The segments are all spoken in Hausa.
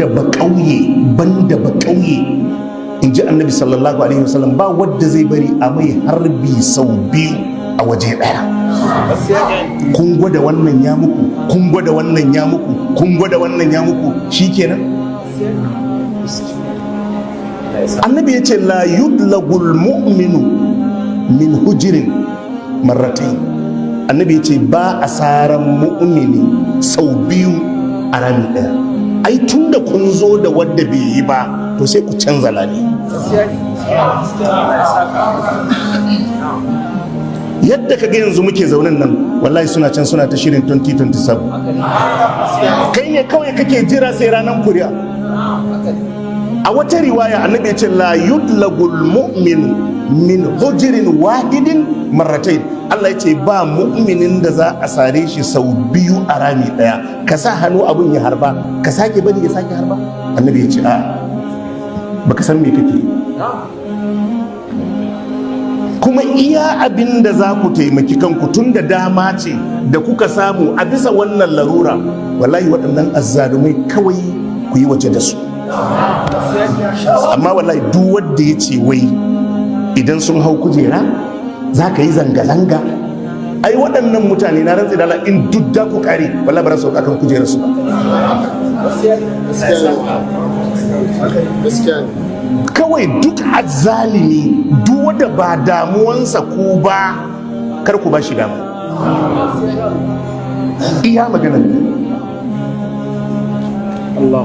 banda ba ƙauye in ji annabi sallallahu alaihi wasallam ba wadda zai bari a mai harbi sau biyu a waje ɗaya. Kun gwada wannan ya muku, kun gwada wannan ya muku, kun gwada wannan ya muku, shikenan. Annabi ya ce la yudlagul mu'minu min hujirin marratain. Annabi ya ce ba a saran mu'mini sau biyu a rami ɗaya. Ai tun da kun zo da wadda bai yi ba to sai ku canza lali. Yadda kaga yanzu muke zaunen nan wallahi suna can suna ta shirin 2027. Kai ne kawai kake jira sai ranar kuri'a. A wata riwaya annabi ya ce la yudlagul mu'min min hujirin wahidin marratain. Allah ya ce ba mu'minin da za a sare shi sau biyu a rami daya, ka sa hannu abun ya harba ka sake bari ya sake harba. Annabi ya ce a baka san me kake, kuma iya abin da za ku taimaki kanku tun da dama ce da kuka samu a bisa wannan larura, wallahi waɗannan azzalumai kawai ku yi waje da su. Amma wallahi duk wanda ya ce wai idan sun hau kujera za ka yi zanga-zanga, ai waɗannan mutane na rantsi da Allah in duk da ku kare wallahi ba za su kan kujerar su. Kawai duk azzalimi duk wanda ba damuwansa ku ba kar ku ba shi damu. Iya maganar Allah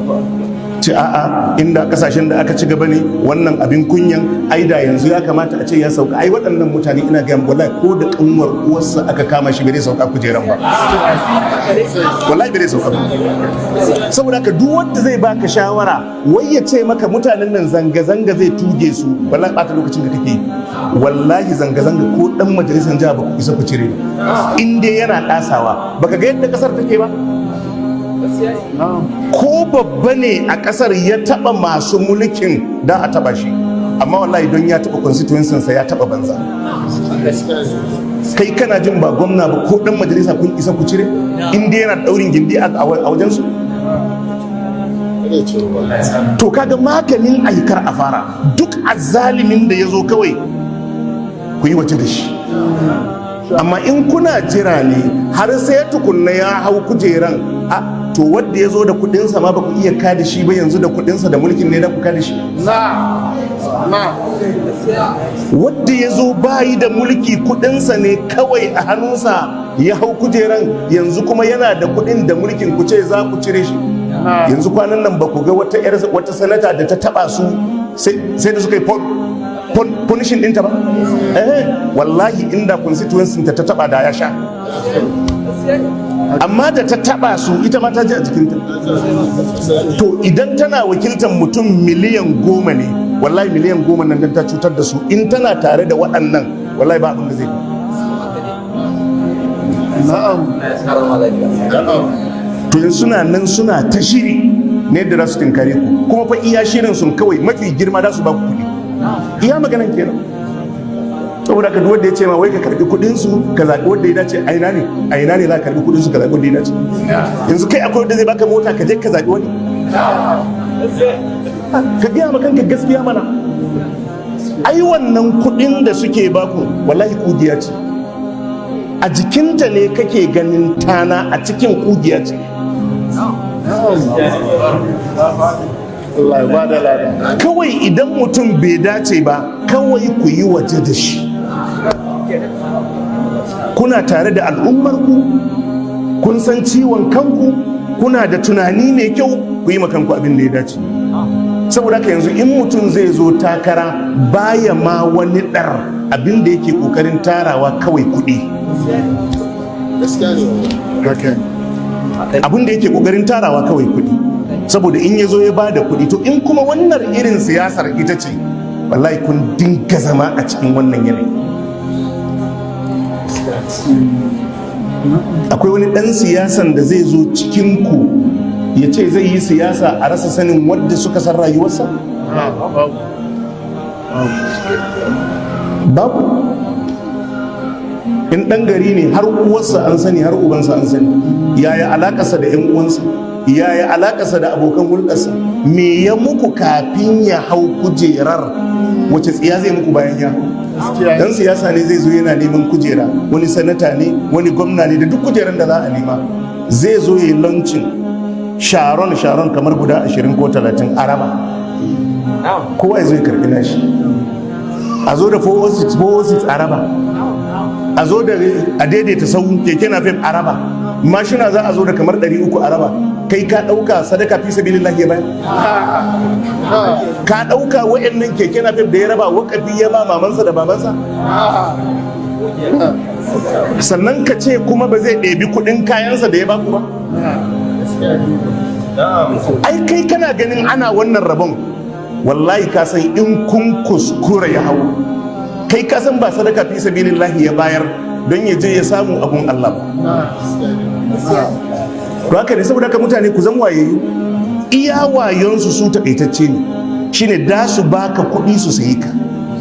ce a'a inda kasashen da aka ci gaba ne wannan abin kunyan ai da yanzu ya kamata a ce ya sauka. Ai waɗannan mutane ina ga wallahi ko da kanwar uwarsa aka kama shi bai sauka kujeran ba, wallahi bai sauka ba. Saboda ka duk wanda zai baka shawara wai ya ce maka mutanen nan zanga-zanga zai tuge su, wallahi ɓata lokacin da kake. Wallahi zanga-zanga ko dan majalisar jiha ba ku isa ku cire ba in dai yana ɗasawa. Baka ga yadda kasar take ba? Ko babba ne a kasar ya taba masu mulkin da a taba shi, amma wallahi don ya taba constituencinsa ya taba banza. Kai kana jin ba gwamna ba ko dan majalisa kun isa ku cire in dai yana daurin gindi a wajen su? To kaga maganin aikar a fara duk azzalimin da ya zo kawai ku yi waje da shi. Amma in kuna jira ne har sai tukunna ya hau kujeran, to wadda ya zo da kudinsa ma ba ku iya kada shi ba yanzu da kudinsa da mulkin ne da ku kada shi. Wadda ya zo bayi da mulki kudinsa ne kawai a hannunsa ya hau kujeran, yanzu kuma yana da kudin da mulkin ku ce za ku cire shi. Yanzu kwanan nan ba ku ga wata sanata da ta taba su sai da suka yi punishin ɗinta ba? Wallahi inda constituency ta taba da ya sha. Amma da ta taba su ita ma ta ji a jikinta. To idan tana wakiltar mutum miliyan 10 ne, wallahi miliyan 10 nan ta cutar da su. In tana tare da waɗannan wallahi ba abin da zai to yanzu suna nan suna ta shiri ne da za su tinkare ku, kuma fa iya shirin sun kawai mafi girma za su ba ku kuɗi. Iya maganan kenan. Saboda ka wanda ya ce ma wai ka karbi kudin su ka zaɓi wanda ya dace a ina ne za ka karbi kudin su ka zaɓi wanda ya dace. Yanzu kai akwai wanda zai baka mota ka je ka zaɓi wani? Ka biya ma kanka gaskiya mana. Ai wannan kudin da suke baku wallahi kugiya ce, a jikinta ne kake ganin tana, a cikin kugiya ce. Kawai idan mutum bai dace ba kawai ku yi waje da shi. Kuna tare da al'ummarku, kun san ciwon kanku, kuna da tunani mai kyau, ku yi makanku abin da ya dace. Saboda haka yanzu in mutum zai zo takara baya ma wani ɗar, abin da yake ƙoƙarin tarawa kawai kuɗi. Abin da yake ƙoƙarin tarawa kawai kuɗi, saboda in ya zo ya ba da kuɗi. To in kuma wannan irin siyasar ita ce, wallahi kun dinga zama a cikin wannan yanayi. Akwai wani ɗan siyasan da zai zo cikinku ya ce zai yi siyasa a rasa sanin wadda suka san rayuwarsa? Babu. in ɗan gari ne har uwarsa an sani har ubansa an sani, yaya alakarsa da 'yan uwansa, yaya alakarsa da abokan hulɗarsa, me ya muku kafin ya hau kujerar, wace tsiya zai muku bayan ya hau. Dan siyasa ne zai zo yana neman kujera, wani sanata ne, wani gwamna ne, da duk kujerar da za a nema zai zo ya yi launching sharon kamar guda 20 ko 30 araba, kowa ya zo ya karɓi nashi, a zo da 406 araba, a zo da a daidaita sau keke na fim araba, mashina za a zo da kamar 300 araba. Kai ka ɗauka sadaka fi sabilillahi ya bayar? Ka ɗauka wa'annan keke na fim da ya raba wakafi ya ba mamansa da babansa? Sannan ka ce kuma ba zai ɗebi kuɗin kayansa da ya baku ba? Ai kai kana ganin ana wannan rabon, wallahi ka san in kun kuskura ya hau, kai ka san ba sadaka fi sabilillahi ya bayar don ya je ya samu abun Allah ba. To haka ne, saboda haka mutane ku zan wayayyu, iya wayonsu su takaitacce ne, shine da su baka kuɗi su sayi ka,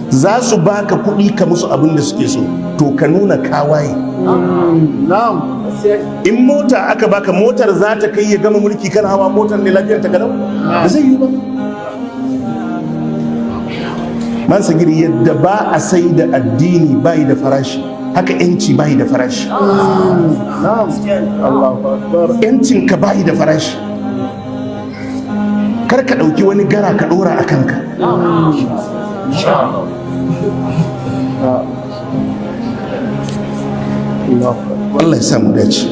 za su baka kuɗi ka musu abin da suke so, to ka nuna kawaye. In mota aka baka, motar za ta kai ya gama mulki kan hawa motar ne lafiyar ta kalau? Ba zai yi ba. Man sagiri, yadda ba a sai da addini bayi da farashi, haka yanci bayi da farashi. Yancin ka bayi da farashi. Kar ka ɗauki wani gara ka ɗora a kanka. Allah ya samu dace.